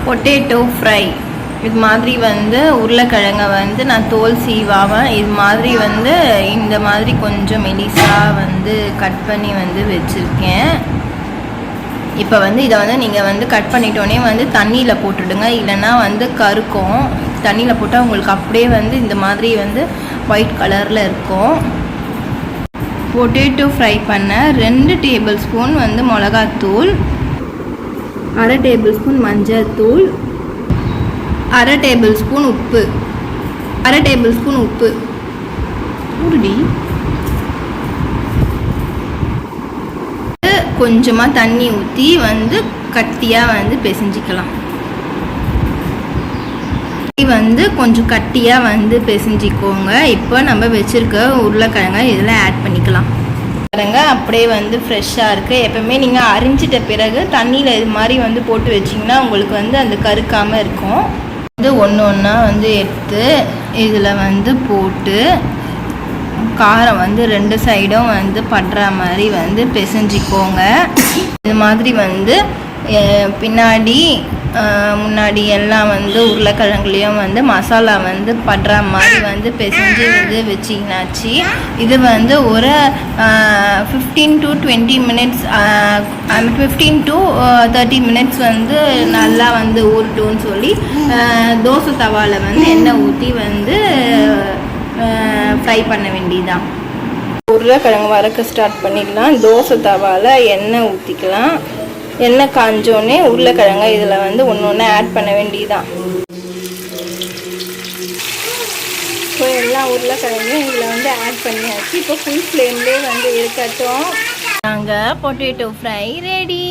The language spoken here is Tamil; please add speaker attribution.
Speaker 1: Potato fry. இது மாதிரி வந்து உருளைக்கிழங்கை வந்து நான் தோல் சீவாமல் இது மாதிரி வந்து இந்த மாதிரி கொஞ்சம் மெலிசாக வந்து கட் பண்ணி வந்து வச்சுருக்கேன். இப்போ வந்து இதை வந்து நீங்கள் வந்து கட் பண்ணிட்டோன்னே வந்து தண்ணியில் போட்டுடுங்க, இல்லைன்னா வந்து கருக்கும். தண்ணியில் போட்டால் உங்களுக்கு அப்படியே வந்து இந்த மாதிரி வந்து ஒயிட் கலரில் இருக்கும். பொட்டேட்டோ ஃப்ரை பண்ண 2 டேபிள் ஸ்பூன் வந்து மிளகாத்தூள், 1/2 டேபிள் ஸ்பூன் மஞ்சள் தூள், 1/2 டேபிள் ஸ்பூன் உப்பு, 1/2 டேபிள் ஸ்பூன் உப்பு உருடி கொஞ்சமாக தண்ணி ஊற்றி வந்து கட்டியாக வந்து பிசைஞ்சிக்கலாம். வந்து கொஞ்சம் கட்டியாக வந்து பிசைஞ்சிக்கோங்க. இப்போ நம்ம வச்சுருக்க உருளைக்கிழங்கை இதில் ஆட் பண்ணிக்கலாம். பாருங்க, அப்படியே வந்து ஃப்ரெஷ்ஷாக இருக்குது. எப்போவுமே நீங்கள் அரிஞ்சிட்ட பிறகு தண்ணியில் இது மாதிரி வந்து போட்டு வச்சிங்கன்னா உங்களுக்கு வந்து அந்த கருக்காமல் இருக்கும். வந்து ஒன்று ஒன்றா வந்து எடுத்து இதில் வந்து போட்டு காரம் வந்து 2 சைடும் வந்து படுற மாதிரி வந்து பிசைஞ்சிக்கோங்க. இது மாதிரி வந்து பின்னாடி முன்னாடி எல்லாம் வந்து உருளைக்கிழங்குலையும் வந்து மசாலா வந்து படுற மாதிரி வந்து பிசைஞ்சு வந்து வச்சிங்கனாச்சு. இது வந்து ஒரு 15 to 20 minutes 15 to 30 minutes வந்து நல்லா வந்து ஊறட்டும்னு சொல்லி தோசை தவாவில் வந்து எண்ணெய் ஊற்றி வந்து ஃப்ரை பண்ண வேண்டியதான். உருளைக்கிழங்கு வறுக்க ஸ்டார்ட் பண்ணிடலாம். தோசை தவாவில் எண்ணெய் ஊற்றிக்கலாம். எண்ணெய் காஞ்சோடனே உருளைக்கிழங்கை இதில் வந்து ஒன்று ஒன்று ஆட் பண்ண வேண்டியதான். இப்போ எல்லா உருளைக்கிழங்கையும் இதில் வந்து ஆட் பண்ணியாச்சு. இப்போ ஃபுல் ஃப்ளேம்லேயே வந்து இருக்கட்டும். நாங்கள் பொட்டேட்டோ ஃப்ரை ரெடி.